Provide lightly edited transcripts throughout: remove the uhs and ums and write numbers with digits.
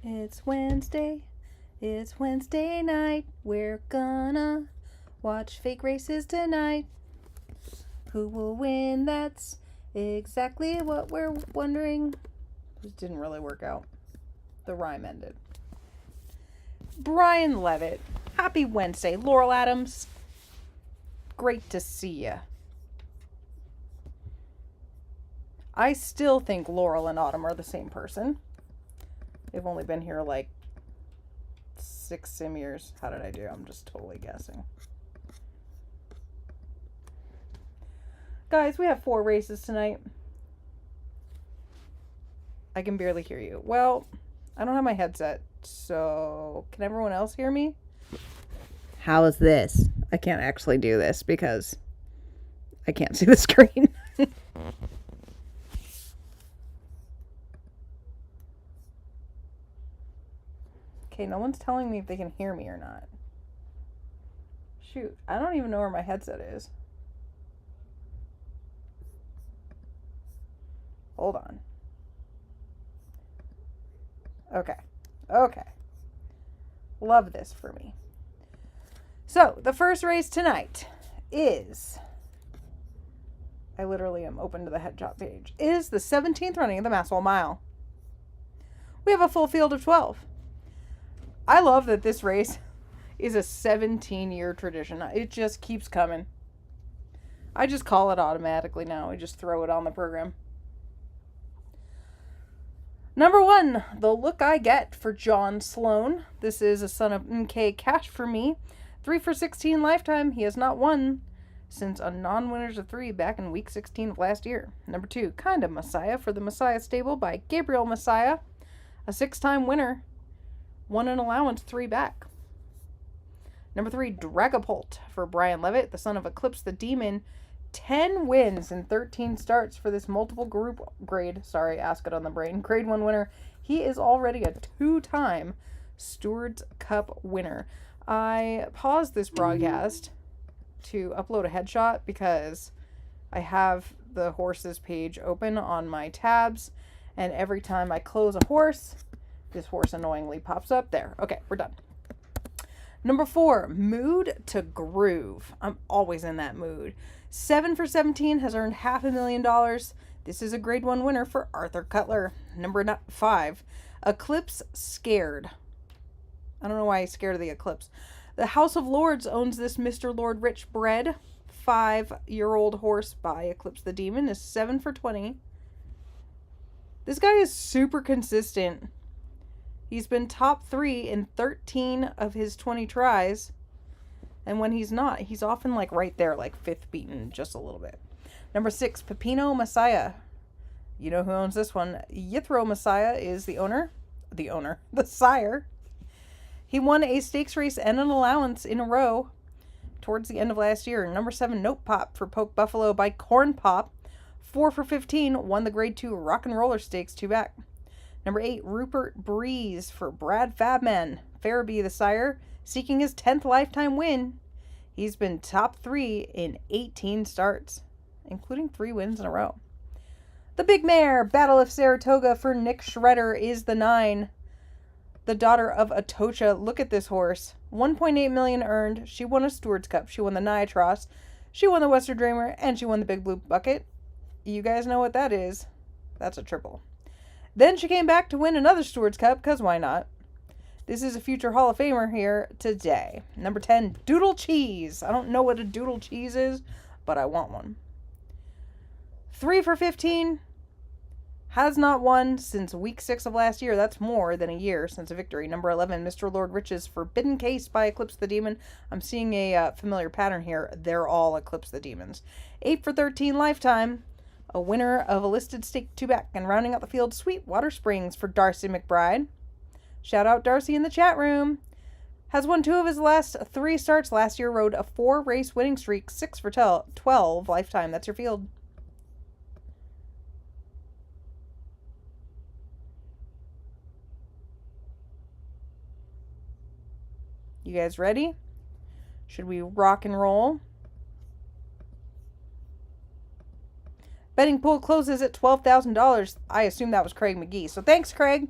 It's Wednesday. It's Wednesday night. We're gonna watch fake races tonight. Who will win? That's exactly what we're wondering. It didn't really work out. The rhyme ended. Brian Levitt. Happy Wednesday. Laurel Adams. Great to see ya. I still think Laurel and Autumn are the same person. They've only been here like 6 sim years. How did I do? I'm just totally guessing. Guys, we have 4 races tonight. I can barely hear you. Well, I don't have my headset, so can everyone else hear me? How is this? I can't actually do this because I can't see the screen. Okay, no one's telling me if they can hear me or not. Shoot, I don't even know where my headset is. Hold on. Okay. Love this for me. So, the first race tonight is... I literally am open to the headshot page. Is the 17th running of the Maxwell Mile. We have a full field of 12. I love that this race is a 17-year tradition. It just keeps coming. I just call it automatically now. I just throw it on the program. Number 1, The Look I Get for John Sloan. This is a son of MK Cash for me. 3 for 16 lifetime. He has not won since a non-winners of 3 back in week 16 of last year. Number 2, Kinda Messiah for the Messiah Stable by Gabriel Messiah. A 6-time winner. Won an allowance 3 back. Number 3, Dragapult for Brian Levitt, the son of Eclipse the Demon. 10 wins in 13 starts for this multiple group grade. Sorry, ask it on the brain. Grade 1 winner. He is already a 2-time Stewards Cup winner. I paused this broadcast to upload a headshot because I have the horses page open on my tabs, and every time I close a horse, this horse annoyingly pops up there. Okay, we're done. Number 4, Mood to Groove. I'm always in that mood. 7 for 17 has earned $500,000. This is a grade 1 winner for Arthur Cutler. Number 5, Eclipse Scared. I don't know why he's scared of the eclipse. The House of Lords owns this Mr. Lord Rich Bread. 5-year-old horse by Eclipse the Demon is 7 for 20. This guy is super consistent. He's been top 3 in 13 of his 20 tries. And when he's not, he's often like right there, like 5th beaten just a little bit. Number 6, Pepino Messiah. You know who owns this one. Yithro Messiah is the sire. He won a stakes race and an allowance in a row towards the end of last year. Number 7, Note Pop for Poke Buffalo by Corn Pop. 4 for 15, won the grade 2 Rock and Roller Stakes 2 back. Number 8, Rupert Breeze for Brad Fabman. Farabee the sire, seeking his 10th lifetime win. He's been top 3 in 18 starts, including 3 wins in a row. The Big Mare, Battle of Saratoga for Nick Schroeder is the 9. The daughter of Atocha. Look at this horse. 1.8 million earned. She won a Stewards Cup. She won the Niatros. She won the Western Dreamer. And she won the Big Blue Bucket. You guys know what that is. That's a triple. Then she came back to win another Stewards Cup, because why not? This is a future Hall of Famer here today. Number 10, Doodle Cheese. I don't know what a Doodle Cheese is, but I want one. 3 for 15. Has not won since week 6 of last year. That's more than a year since a victory. Number 11, Mr. Lord Rich's Forbidden Case by Eclipse the Demon. I'm seeing a familiar pattern here. They're all Eclipse the Demons. 8 for 13 lifetime. A winner of a listed stake 2 back. And rounding out the field, Sweetwater Springs for Darcy McBride. Shout out Darcy in the chat room. Has won 2 of his last 3 starts. Last year rode a 4-race winning streak. 6 for 12 lifetime. That's your field. You guys ready? Should we rock and roll? Betting pool closes at $12,000. I assume that was Craig McGee. So thanks, Craig.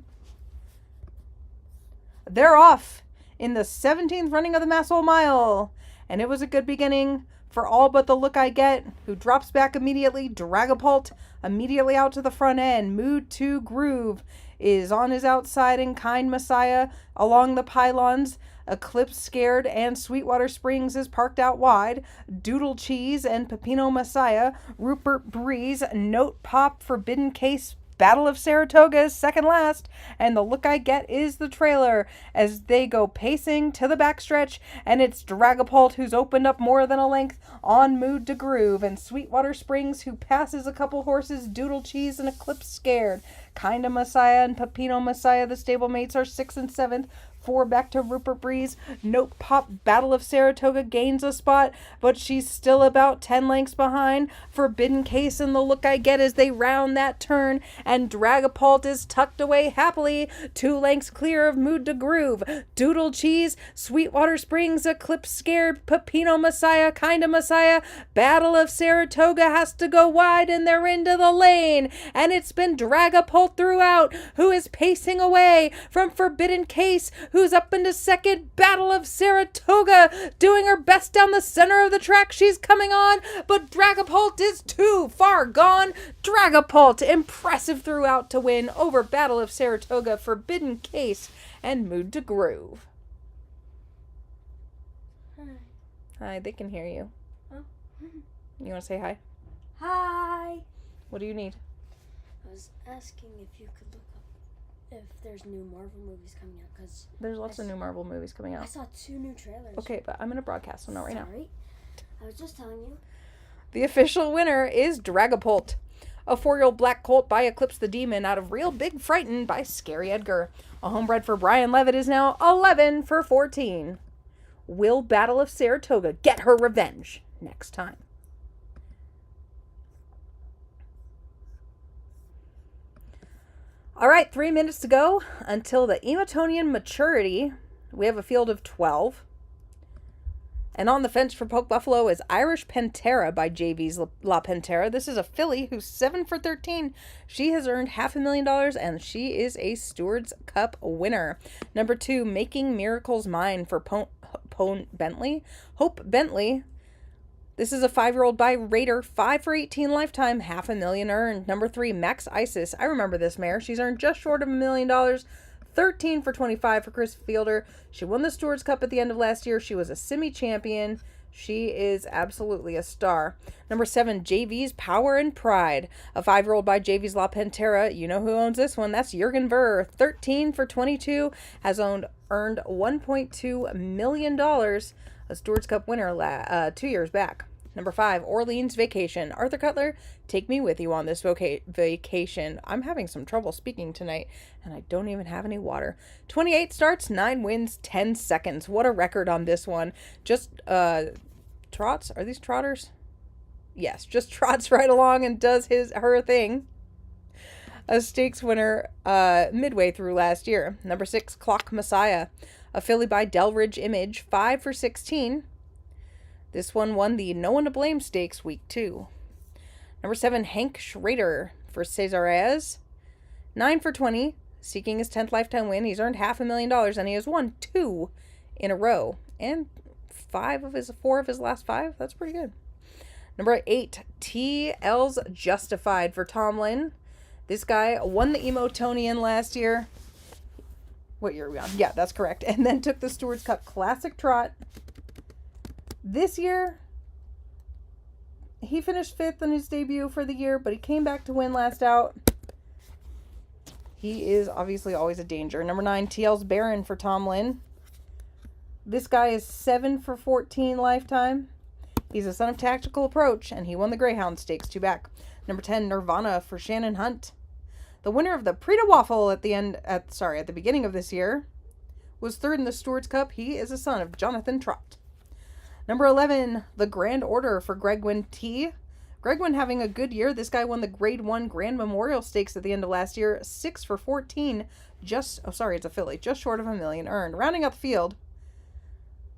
They're off in the 17th running of the Masswell Mile. And it was a good beginning for all but the Look I Get, who drops back immediately. Dragapult immediately out to the front end. Mood to Groove is on his outside, and Kind Messiah along the pylons. Eclipse Scared and Sweetwater Springs is parked out wide. Doodle Cheese and Pepino Messiah. Rupert Breeze, Note Pop, Forbidden Case, Battle of Saratoga is second last, and the Look I Get is the trailer as they go pacing to the backstretch, and it's Dragapult who's opened up more than a length on Mood to Groove, and Sweetwater Springs who passes a couple horses, Doodle Cheese and Eclipse Scared. Kinda Messiah and Pepino Messiah, the stablemates, are 6th and 7th. 4 back to Rupert Breeze. Note Pop, Battle of Saratoga gains a spot, but she's still about 10 lengths behind. Forbidden Case and the Look I Get as they round that turn, and Dragapult is tucked away happily, 2 lengths clear of Mood to Groove. Doodle Cheese, Sweetwater Springs, Eclipse Scared, Pepino Messiah, Kinda Messiah, Battle of Saratoga has to go wide, and they're into the lane, and it's been Dragapult throughout, who is pacing away from Forbidden Case, who's up into second. Battle of Saratoga doing her best down the center of the track. She's coming on, but Dragapult is too far gone. Dragapult impressive throughout to win over Battle of Saratoga, Forbidden Case, and Mood to Groove. Hi. Hi, they can hear you. Oh. You want to say hi? Hi. What do you need? I was asking if you could look up if there's new Marvel movies coming out, because There's lots of new Marvel movies coming I out. saw 2 new trailers. Okay, but I'm going to broadcast, so not right now. Sorry. I was just telling you. The official winner is Dragapult, a 4-year-old black colt by Eclipse the Demon out of Real Big Frightened by Scary Edgar. A homebred for Brian Levitt is now 11 for 14. Will Battle of Saratoga get her revenge next time? All right, 3 minutes to go until the Emotonian maturity. We have a field of 12. And on the fence for Poke Buffalo is Irish Pantera by JV's La Pantera. This is a filly who's 7 for 13. She has earned $500,000 and she is a Stewards Cup winner. Number 2, Making Miracles Mine for Hope Bentley. This is a 5-year-old by Raider, 5 for 18 lifetime, $500,000 earned. Number 3, Max Isis. I remember this mare. She's earned just short of $1 million. 13 for 25 for Chris Fielder. She won the Stewards Cup at the end of last year. She was a semi-champion. She is absolutely a star. Number 7, JV's Power and Pride. A 5-year-old by JV's La Pantera. You know who owns this one. That's Jürgen Verr. 13 for 22. Has earned $1.2 million. A Stewards Cup winner 2 years back. Number 5, Orleans Vacation. Arthur Cutler, take me with you on this vacation. I'm having some trouble speaking tonight, and I don't even have any water. 28 starts, 9 wins, 10 seconds. What a record on this one. Just trots. Are these trotters? Yes, just trots right along and does her thing. A stakes winner midway through last year. Number 6, Clock Messiah. A filly by Delridge Image, 5 for 16. This one won the No One to Blame Stakes week 2. Number 7, Hank Schrader for Cesarez. 9 for 20, seeking his 10th lifetime win. He's earned $500,000 and he has won 2 in a row. And 4 of his last 5. That's pretty good. Number 8, TL's Justified for Tomlin. This guy won the Emotonian last year. What year are we on? Yeah, that's correct. And then took the Stewards Cup Classic Trot. This year, he finished 5th in his debut for the year, but he came back to win last out. He is obviously always a danger. Number 9, TL's Baron for Tomlin. This guy is 7 for 14 lifetime. He's a son of Tactical Approach, and he won the Greyhound Stakes 2 back. Number 10, Nirvana for Shannon Hunt. The winner of the Prix de Waffle at the beginning of this year was 3rd in the Stewards Cup. He is a son of Jonathan Trott. Number 11, the Grand Order for Gregwin T. Gregwin having a good year. This guy won the Grade 1 Grand Memorial Stakes at the end of last year. 6 for 14. It's a filly. Just short of $1 million earned. Rounding out the field,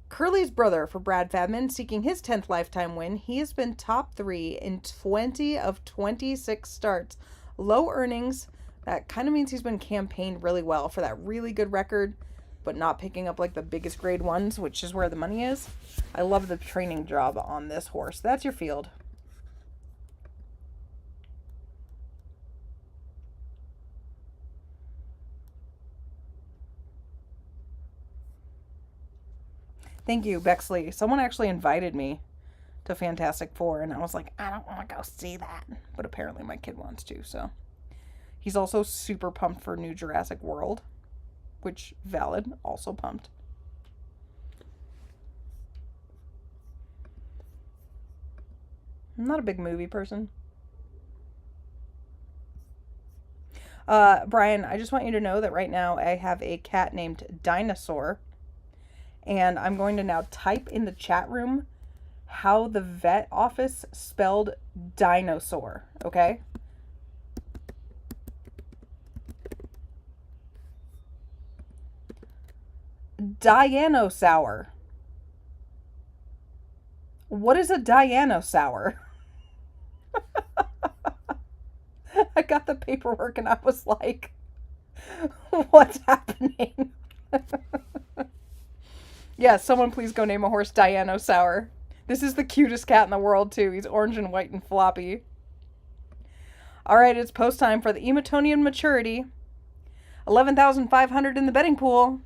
Curly's Brother for Brad Fadman, seeking his 10th lifetime win. He has been top 3 in 20 of 26 starts. Low earnings. That kind of means he's been campaigned really well for that really good record. but not picking up like the biggest grade ones, which is where the money is. I love the training job on this horse. That's your field. Thank you, Bexley. Someone actually invited me to Fantastic Four, and I was like, I don't want to go see that. But apparently my kid wants to, so. He's also super pumped for New Jurassic World, which, valid, also pumped. I'm not a big movie person. Brian, I just want you to know that right now I have a cat named Dinosaur, and I'm going to now type in the chat room how the vet office spelled dinosaur, okay? Dianosaur. What is a Dianosaur? I got the paperwork and I was like, what's happening? Yeah, someone please go name a horse Dianosaur. This is the cutest cat in the world, too. He's orange and white and floppy. All right, it's post time for the Emotonian maturity. 11,500 in the betting pool.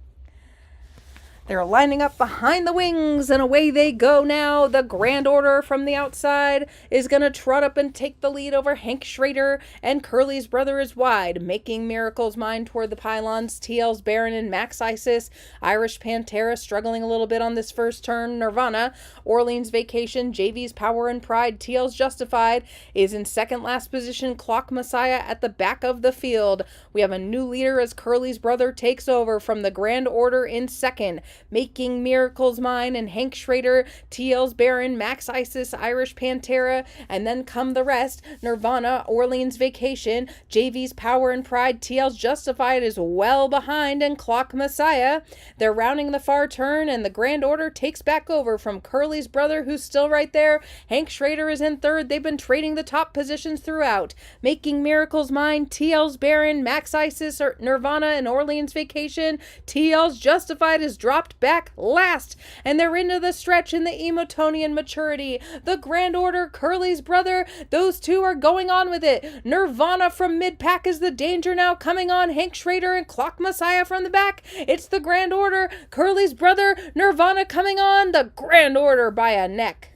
They're lining up behind the wings, and away they go now. The Grand Order from the outside is going to trot up and take the lead over Hank Schrader, and Curly's brother is wide, making Miracle's mind toward the pylons. TL's Baron and Max Isis. Irish Pantera struggling a little bit on this first turn. Nirvana, Orleans Vacation, JV's Power and Pride, TL's Justified is in second last position. Clock Messiah at the back of the field. We have a new leader as Curly's brother takes over from the Grand Order in second. Making Miracle's Mine and Hank Schrader, TL's Baron, Max Isis, Irish Pantera, and then come the rest. Nirvana, Orleans Vacation, JV's Power and Pride, TL's Justified is well behind, and Clock Messiah. They're rounding the far turn, and the Grand Order takes back over from Curly's brother, who's still right there. Hank Schrader is in third. They've been trading the top positions throughout. Making Miracle's Mine, TL's Baron, Max Isis, Nirvana, and Orleans Vacation. TL's Justified is dropped back last, and they're into the stretch in the Emotonian maturity. The Grand Order, Curly's brother, those two are going on with it. Nirvana from mid-pack is the danger now, coming on. Hank Schrader and Clock Messiah from the back. It's the Grand Order, Curly's brother, Nirvana coming on. The Grand Order by a neck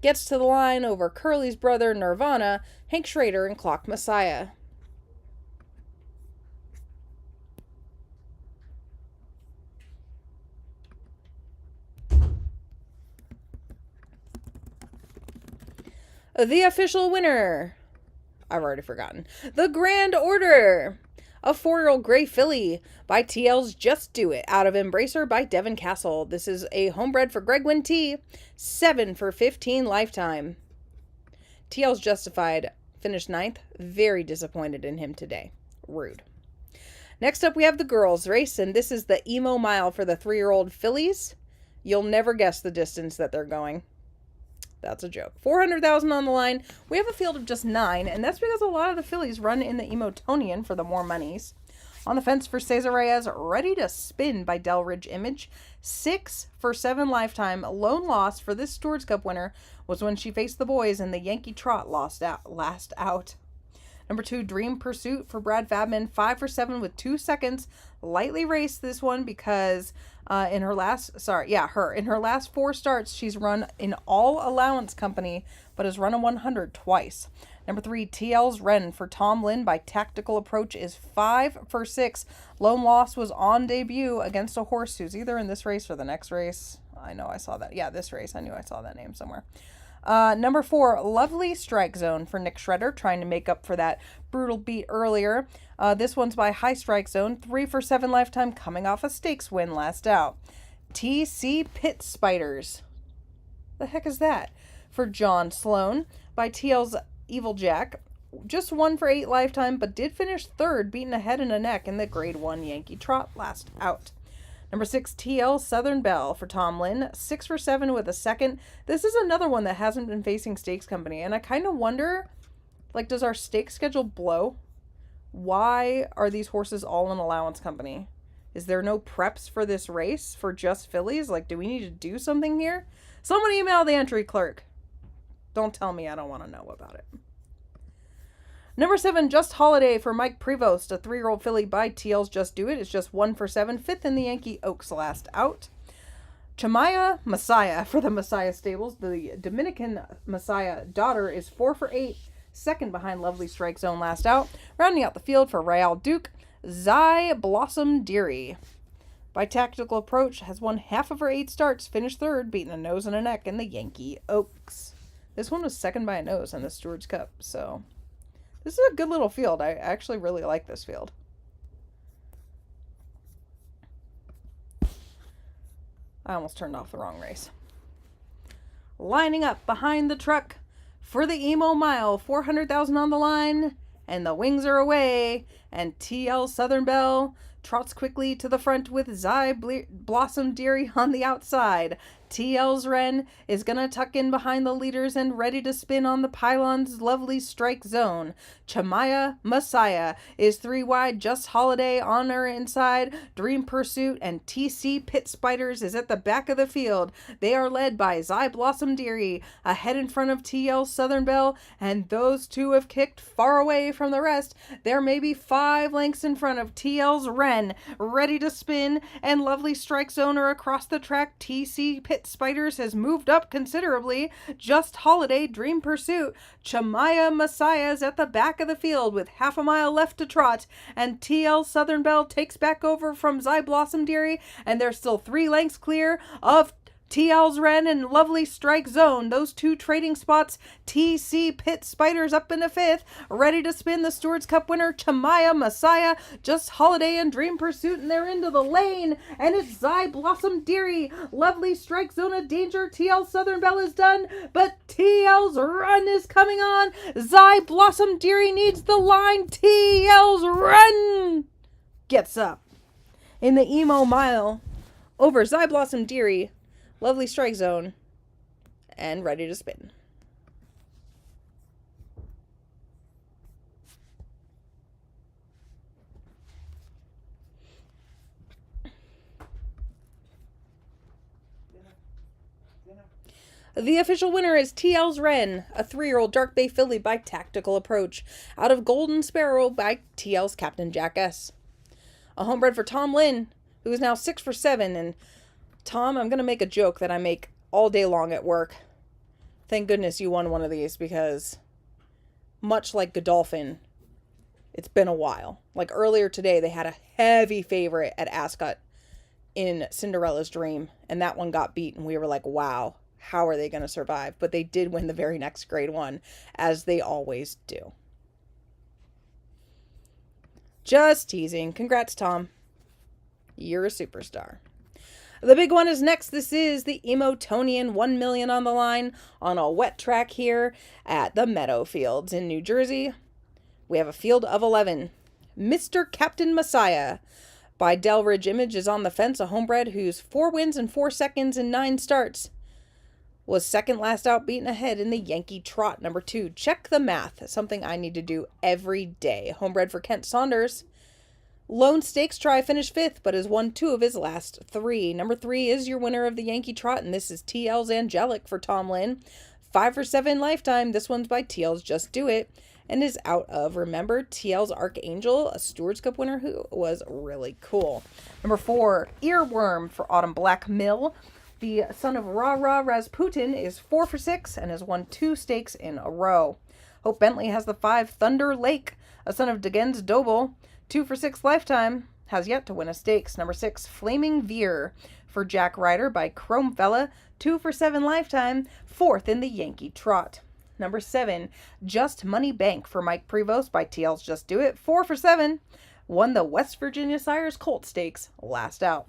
gets to the line over Curly's brother, Nirvana, Hank Schrader, and Clock Messiah. The official winner, I've already forgotten, the Grand Order, a 4-year-old gray filly by TL's Just Do It, out of Embracer by Devin Castle. This is a homebred for Greg Wynn T, 7 for 15 lifetime. TL's Justified finished 9th. Very disappointed in him today. Rude. Next up, we have the girls race, and this is the Emo Mile for the 3-year-old fillies. You'll never guess the distance that they're going. That's a joke. 400,000 on the line. We have a field of just 9, and that's because a lot of the fillies run in the Emotonian for the more monies. On the fence for Cesar Reyes, Ready to Spin by Delridge Image. 6 for 7 lifetime. Lone loss for this Stewards Cup winner was when she faced the boys in the Yankee Trot last out. Number 2, Dream Pursuit for Brad Fabman. 5 for 7 with 2 seconds. Lightly raced this one because in her last 4 starts, she's run in all allowance company, but has run a 100 twice. Number 3, TL's Wren for Tom Lynn by Tactical Approach is 5 for 6. Lone loss was on debut against a horse who's either in this race or the next race. I know I saw that. Yeah, this race. I knew I saw that name somewhere. Number 4, Lovely Strike Zone for Nick Shredder, trying to make up for that brutal beat earlier. This one's by High Strike Zone, 3 for 7 lifetime, coming off a stakes win last out. TC Pit Spiders. The heck is that? For John Sloan by TL's Evil Jack. Just 1 for 8 lifetime, but did finish 3rd, beating a head and a neck in the Grade 1 Yankee Trot last out. Number 6, TL Southern Belle for Tom Lynn. 6 for 7 with a second. This is another one that hasn't been facing stakes company. And I kind of wonder, like, does our stake schedule blow? Why are these horses all in allowance company? Is there no preps for this race for just fillies? Like, do we need to do something here? Someone email the entry clerk. Don't tell me I don't want to know about it. Number 7, Just Holiday for Mike Prevost, a 3-year-old filly by TL's Just Do It. It's just 1 for 7, 5th in the Yankee Oaks last out. Chamaya Messiah for the Messiah Stables. The Dominican Messiah daughter is 4 for 8, 2nd behind Lovely Strike Zone last out. Rounding out the field for Royale Duke, Zy Blossom Deary. By Tactical Approach, has won half of her 8 starts, finished 3rd, beating a nose and a neck in the Yankee Oaks. This one was 2nd by a nose in the Stewards Cup, so this is a good little field. I actually really like this field. I almost turned off the wrong race. Lining up behind the truck for the Emo Mile, 400,000 on the line, and the wings are away, and TL Southern Belle trots quickly to the front with Zy Blossom Deary on the outside. TL's Wren is going to tuck in behind the leaders and ready to spin on the pylon's Lovely Strike Zone. Chamaya Messiah is 3 wide. Just Holiday on her inside. Dream Pursuit and TC Pit Spiders is at the back of the field. They are led by Zy Blossom Deary ahead in front of TL Southern Belle, and those two have kicked far away from the rest. They're maybe 5 lengths in front of TL's Wren, ready to spin, and Lovely Strike Zone are across the track. TC Pit Spiders has moved up considerably. Just Holiday, Dream Pursuit, Chamaya Messiah's at the back of the field with half a mile left to trot, and TL Southern Belle takes back over from Zy Blossom Deary, and they're still 3 lengths clear of TL's Wren and Lovely Strike Zone. Those 2 trading spots. TC Pit Spiders up in the 5th, ready to spin the Stewards Cup winner, Chamaya Messiah, Just Holiday and Dream Pursuit, and they're into the lane, and it's Zy Blossom Deary. Lovely Strike Zone of danger. TL Southern Belle is done, but TL's Run is coming on. Zy Blossom Deary needs the line. TL's Run gets up in the Emo Mile over Zy Blossom Deary, Lovely Strike Zone, and ready to spin. The official winner is TL's Wren, a 3-year-old Dark Bay filly by Tactical Approach, out of Golden Sparrow by TL's Captain Jack S. A homebred for Tom Lynn, who is now 6 for 7, and Tom, I'm going to make a joke that I make all day long at work. Thank goodness you won one of these, because much like Godolphin, it's been a while. Like earlier today, they had a heavy favorite at Ascot in Cinderella's Dream, and that one got beat, and we were like, wow, how are they going to survive? But they did win the very next grade 1, as they always do. Just teasing. Congrats, Tom. You're a superstar. The big one is next. This is the Emotonian 1 million on the line on a wet track here at the Meadowfields in New Jersey. We have a field of 11. Mr. Captain Messiah by Delridge Image is on the fence, a homebred whose 4 wins and 4 seconds in 9 starts. Was 2nd last out, beaten ahead in the Yankee Trot. Number 2, Check the Math, something I need to do every day. Homebred for Kent Saunders. Lone Stakes try finished 5th, but has won 2 of his last 3. Number 3 is your winner of the Yankee Trot, and this is TL's Angelic for Tom Lynn. 5 for 7 lifetime. This one's by TL's Just Do It, and is out of, remember, TL's Archangel, a Stewards Cup winner who was really cool. Number 4, Earworm for Autumn Black Mill. The son of Ra Ra Rasputin is 4 for 6 and has won 2 stakes in a row. Hope Bentley has the 5, Thunder Lake, a son of Degens Doble. 2 for 6 lifetime, has yet to win a stakes. Number 6, Flaming Veer for Jack Ryder by Chromefella. 2 for 7 lifetime, 4th in the Yankee Trot. Number 7, Just Money Bank for Mike Prevost by TL's Just Do It. 4 for 7, won the West Virginia Sires Colt Stakes last out.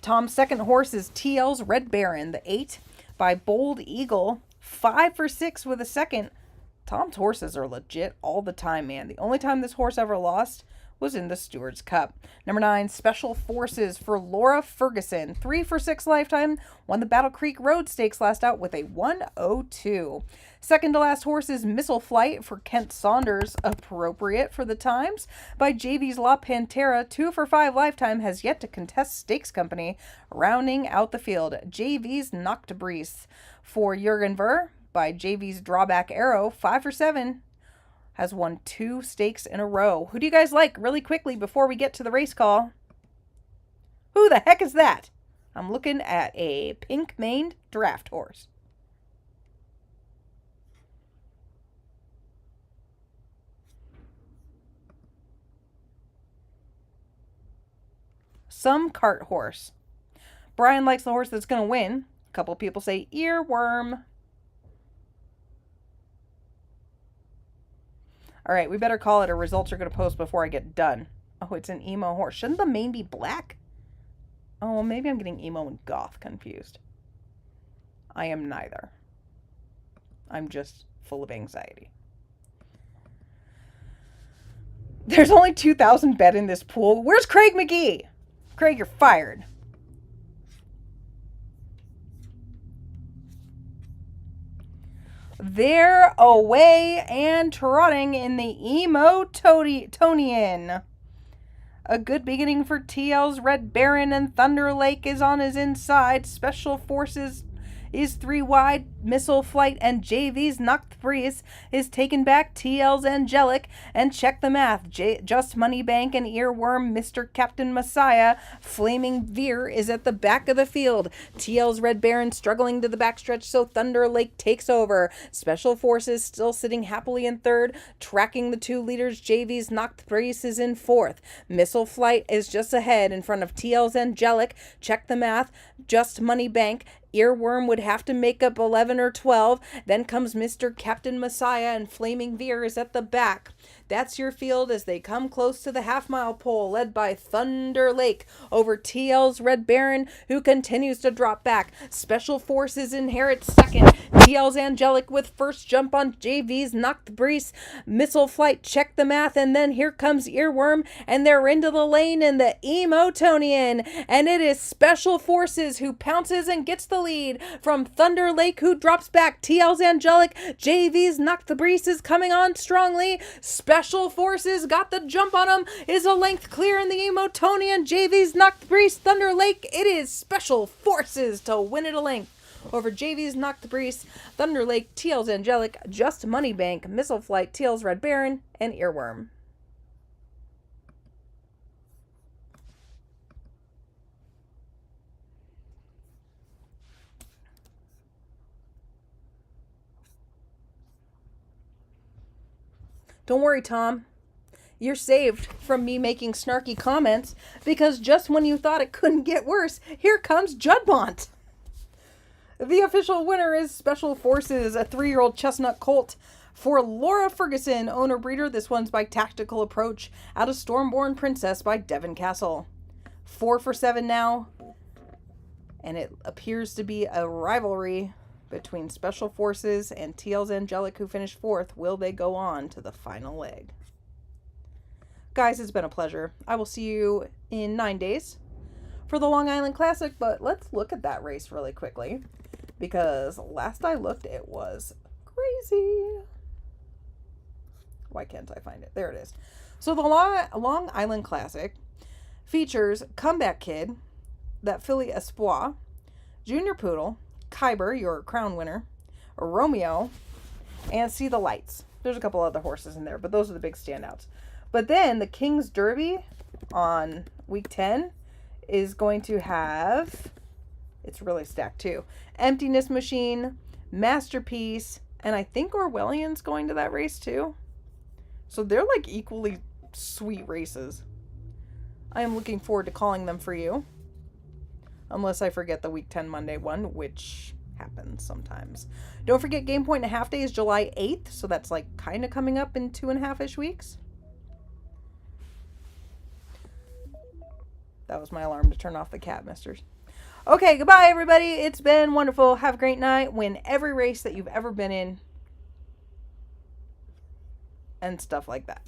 Tom's second horse is TL's Red Baron, the 8 by Bold Eagle. 5 for 6 with a second. Tom's horses are legit all the time, man. The only time this horse ever lost was in the Stewards Cup. Number 9, Special Forces for Laura Ferguson. 3 for 6 lifetime. Won the Battle Creek Road Stakes last out with a 102. Second to last horse is Missile Flight for Kent Saunders, appropriate for the times, by JV's La Pantera. 2 for 5 lifetime, has yet to contest Stakes Company. Rounding out the field, JV's Noctebrise for Jurgen Ver, by JV's Drawback Arrow. 5 for 7, has won 2 stakes in a row. Who do you guys like really quickly before we get to the race call? Who the heck is that? I'm looking at a pink-maned draft horse. Some cart horse. Brian likes the horse that's going to win. A couple people say Earworm. All right, we better call it, or results are going to post before I get done. Oh, it's an emo horse. Shouldn't the mane be black? Oh, well, maybe I'm getting emo and goth confused. I am neither. I'm just full of anxiety. There's only 2,000 bet in this pool. Where's Craig McGee? Craig, you're fired. They're away and trotting in the Emotonian. A good beginning for TL's Red Baron, and Thunder Lake is on his inside. Special Forces is 3 wide. Missile Flight and JV's Noctebrise is taken back. TL's Angelic, and check the math. Just Money Bank and Earworm, Mr. Captain Messiah. Flaming Veer is at the back of the field. TL's Red Baron struggling to the backstretch, so Thunder Lake takes over. Special Forces still sitting happily in third. Tracking the 2 leaders, JV's Noctebrise is in fourth. Missile Flight is just ahead in front of TL's Angelic. Check the math. Just Money Bank. Earworm would have to make up 11 or 12. Then comes Mr. Captain Messiah, and Flaming Veer is at the back. That's your field as they come close to the half-mile pole, led by Thunder Lake over TL's Red Baron, who continues to drop back. Special Forces inherits second. TL's Angelic with first jump on JV's Noctebrise. Missile Flight, check the math, and then here comes Earworm, and they're into the lane in the Emotonian, and it is Special Forces who pounces and gets the lead from Thunder Lake, who drops back. TL's Angelic, JV's Noctebrise is coming on strongly. Special Forces got the jump on him, is a length clear in the Emotonian. JV's Noctebrise, Thunder Lake. It is Special Forces to win it a length over JV's Noctebrise, Thunder Lake, TL's Angelic, Just Money Bank, Missile Flight, TL's Red Baron, and Earworm. Don't worry, Tom. You're saved from me making snarky comments, because just when you thought it couldn't get worse, here comes Judmont. The official winner is Special Forces, a 3-year-old chestnut colt for Laura Ferguson, owner breeder. This one's by Tactical Approach, out of Stormborn Princess by Devon Castle. 4 for 7 now, and it appears to be a rivalry between Special Forces and TL's Angelic, who finished fourth. Will they go on to the final leg? Guys, it's been a pleasure. I will see you in 9 days for the Long Island Classic, but let's look at that race really quickly, because last I looked, it was crazy. Why can't I find it? There it is. So the Long Island Classic features Comeback Kid, that filly Espoir, Junior Poodle, Kyber, your crown winner, Romeo, and See the Lights. There's a couple other horses in there, but those are the big standouts. But then the King's Derby on week 10 is going to have, it's really stacked too, Emptiness Machine, Masterpiece, and I think Orwellian's going to that race too. So they're like equally sweet races. I am looking forward to calling them for you. Unless I forget the week 10 Monday one, which happens sometimes. Don't forget Game Point and a Half Day is July 8th, so that's like kind of coming up in 2.5-ish weeks. That was my alarm to turn off the cat misters. Okay, goodbye everybody. It's been wonderful. Have a great night. Win every race that you've ever been in. And stuff like that.